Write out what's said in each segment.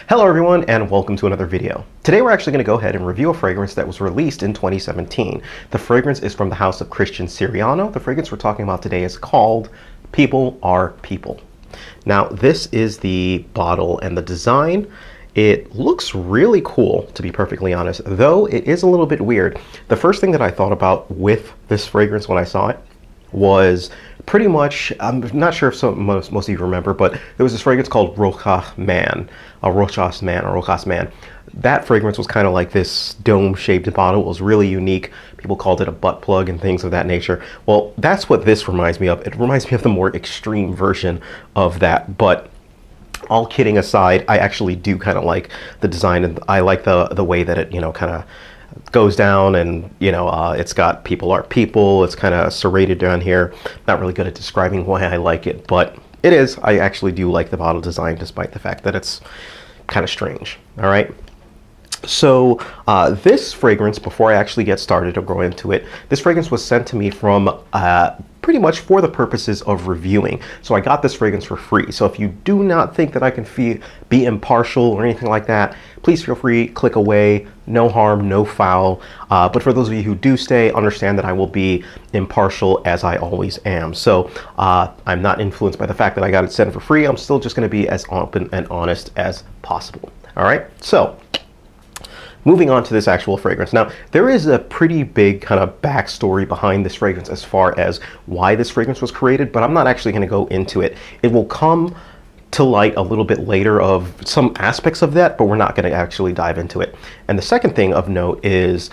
Hello everyone and welcome to another video. Today we're actually going to go ahead and review a fragrance that was released in 2017. The fragrance is from the house of Christian Siriano. The fragrance we're talking about today is called People Are People. Now this is the bottle and the design. It looks really cool, to be perfectly honest, though it is a little bit weird. The first thing that I thought about with this fragrance when I saw it was pretty much, I'm not sure if most of you remember, but there was this fragrance called Rochas Man. That fragrance was kind of like this dome-shaped bottle. It was really unique. People called it a butt plug and things of that nature. Well, that's what this reminds me of. It reminds me of the more extreme version of that, but all kidding aside, I actually do kind of like the design, and I like the way that it, kind of goes down, and it's got People Are People. It's kind of serrated down here. Not really good at describing why I like it, but it is. I actually do like the bottle design, despite the fact that it's kind of strange. All right. So this fragrance, before I actually get started or go into it, this fragrance was sent to me from pretty much for the purposes of reviewing. So I got this fragrance for free. So if you do not think that I can be impartial or anything like that, please feel free, click away. No harm, no foul. But for those of you who do stay, understand that I will be impartial as I always am. So I'm not influenced by the fact that I got it sent for free. I'm still just going to be as open and honest as possible. All right. So moving on to this actual fragrance. Now, there is a pretty big kind of backstory behind this fragrance as far as why this fragrance was created, but I'm not actually going to go into it. It will come to light a little bit later of some aspects of that, but we're not going to actually dive into it. And the second thing of note is,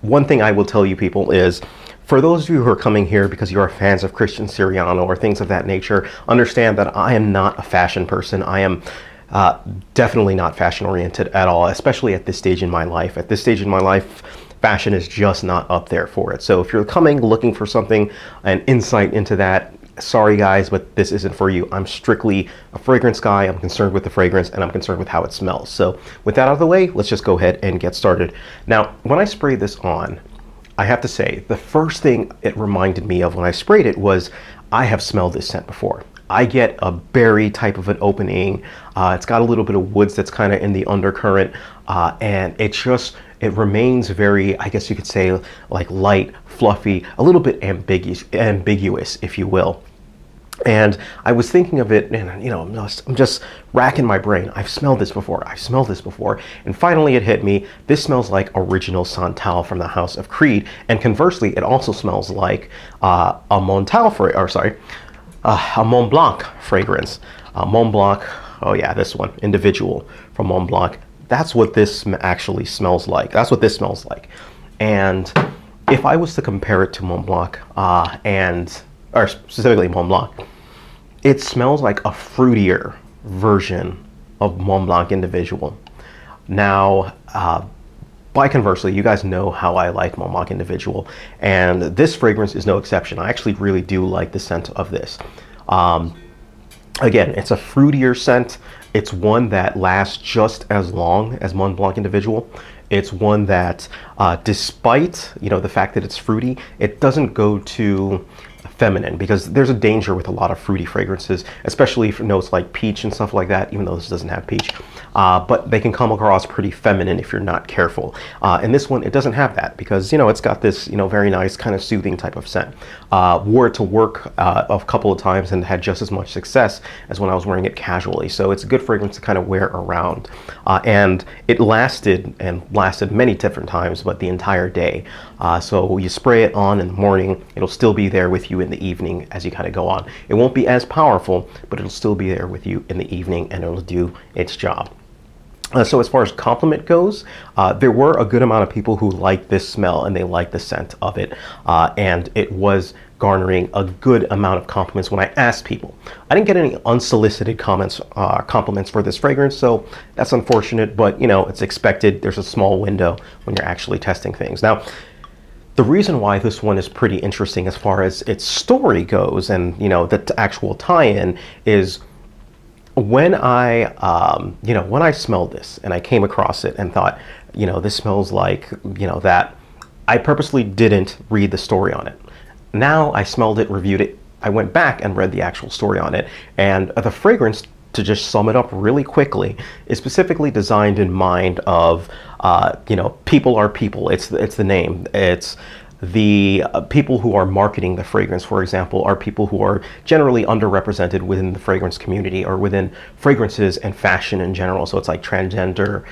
one thing I will tell you people is, for those of you who are coming here because you are fans of Christian Siriano or things of that nature, understand that I am not a fashion person. I am definitely not fashion oriented at all, especially at this stage in my life. At this stage in my life, fashion is just not up there for it. So if you're coming looking for something, an insight into that, sorry guys, but this isn't for you. I'm strictly a fragrance guy. I'm concerned with the fragrance and I'm concerned with how it smells. So with that out of the way, let's just go ahead and get started. Now, when I sprayed this on, I have to say, the first thing it reminded me of when I sprayed it was, I have smelled this scent before. I get a berry type of an opening. It's got a little bit of woods that's kind of in the undercurrent, and it remains very, I guess you could say, like light, fluffy, a little bit ambiguous, if you will. And I was thinking of it, and I'm just racking my brain. I've smelled this before. And finally it hit me. This smells like original Santel from the House of Creed. And conversely, it also smells like a Mont Blanc fragrance. Mont Blanc, oh yeah, this one, Individual from Mont Blanc. That's what this actually smells like. That's what this smells like. And if I was to compare it to Mont Blanc, or specifically Mont Blanc, it smells like a fruitier version of Mont Blanc Individual. Now, by conversely, you guys know how I like Mont Blanc Individual, and this fragrance is no exception. I actually really do like the scent of this. Again, it's a fruitier scent. It's one that lasts just as long as Mont Blanc Individual. It's one that, despite the fact that it's fruity, it doesn't go too feminine, because there's a danger with a lot of fruity fragrances, especially for notes like peach and stuff like that, even though this doesn't have peach. But they can come across pretty feminine if you're not careful. And this one, it doesn't have that, because it's got this very nice kind of soothing type of scent. Wore it to work a couple of times and had just as much success as when I was wearing it casually. So it's a good fragrance to kind of wear around. And it lasted many different times, but the entire day. So you spray it on in the morning, it'll still be there with you in the evening as you kind of go on. It won't be as powerful, but it'll still be there with you in the evening, and it'll do its job. So as far as compliment goes, there were a good amount of people who liked this smell and they liked the scent of it, and it was garnering a good amount of compliments when I asked people. I didn't get any unsolicited compliments for this fragrance, so that's unfortunate, but it's expected. There's a small window when you're actually testing things. Now, the reason why this one is pretty interesting as far as its story goes, and the actual tie-in, is when I smelled this and I came across it and thought, this smells like, that, I purposely didn't read the story on it. Now I smelled it, reviewed it, I went back and read the actual story on it, and the fragrance to just sum it up really quickly, is specifically designed in mind of, you know, people are people. It's the name. It's the people who are marketing the fragrance, for example, are people who are generally underrepresented within the fragrance community or within fragrances and fashion in general. So it's like transgender,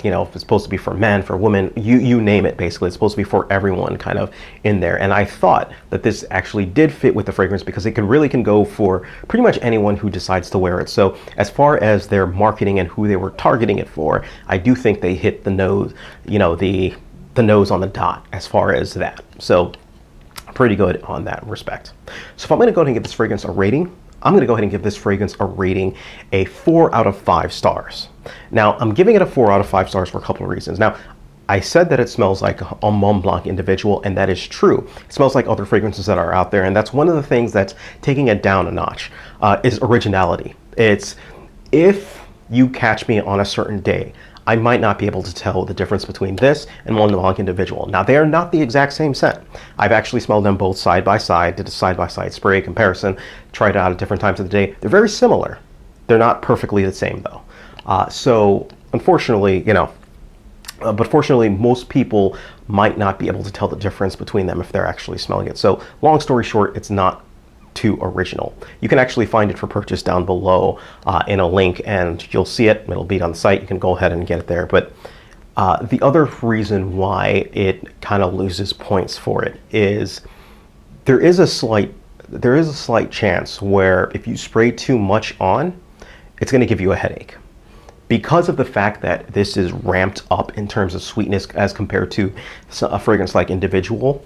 you know, it's supposed to be for men, for women, you name it, basically. It's supposed to be for everyone kind of in there. And I thought that this actually did fit with the fragrance because it can go for pretty much anyone who decides to wear it. So as far as their marketing and who they were targeting it for, I do think they hit the nose, you know, the nose on the dot as far as that. So pretty good on that respect. So if I'm going to go ahead and give this fragrance a rating, I'm going to go ahead and give this fragrance a rating, a 4 out of 5 stars. Now, I'm giving it a 4 out of 5 stars for a couple of reasons. Now, I said that it smells like a Mont Blanc individual, and that is true. It smells like other fragrances that are out there, and that's one of the things that's taking it down a notch, is originality. It's, if you catch me on a certain day, I might not be able to tell the difference between this and Mont Blanc individual. Now, they are not the exact same scent. I've actually smelled them both side by side, did a side-by-side spray comparison, tried it out at different times of the day. They're very similar. They're not perfectly the same, though. So, unfortunately, you know, but fortunately, most people might not be able to tell the difference between them if they're actually smelling it. So, long story short, it's not too original. You can actually find it for purchase down below in a link, and you'll see it. It'll be on the site. You can go ahead and get it there. But the other reason why it kind of loses points for it is there is a slight chance where if you spray too much on, it's going to give you a headache. Because of the fact that this is ramped up in terms of sweetness as compared to a fragrance like Individual,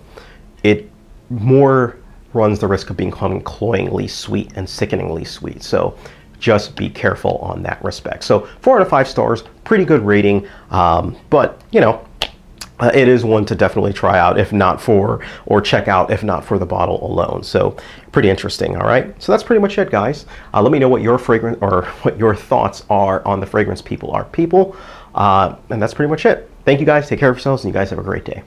it more runs the risk of becoming cloyingly sweet and sickeningly sweet. So just be careful on that respect. So 4 out of 5 stars, pretty good rating. But, you know, it is one to definitely try out, if not for, or check out, if not for the bottle alone. So pretty interesting. All right. So that's pretty much it, guys. Let me know what your fragrance or what your thoughts are on the fragrance People Are People. And that's pretty much it. Thank you guys. Take care of yourselves, and you guys have a great day.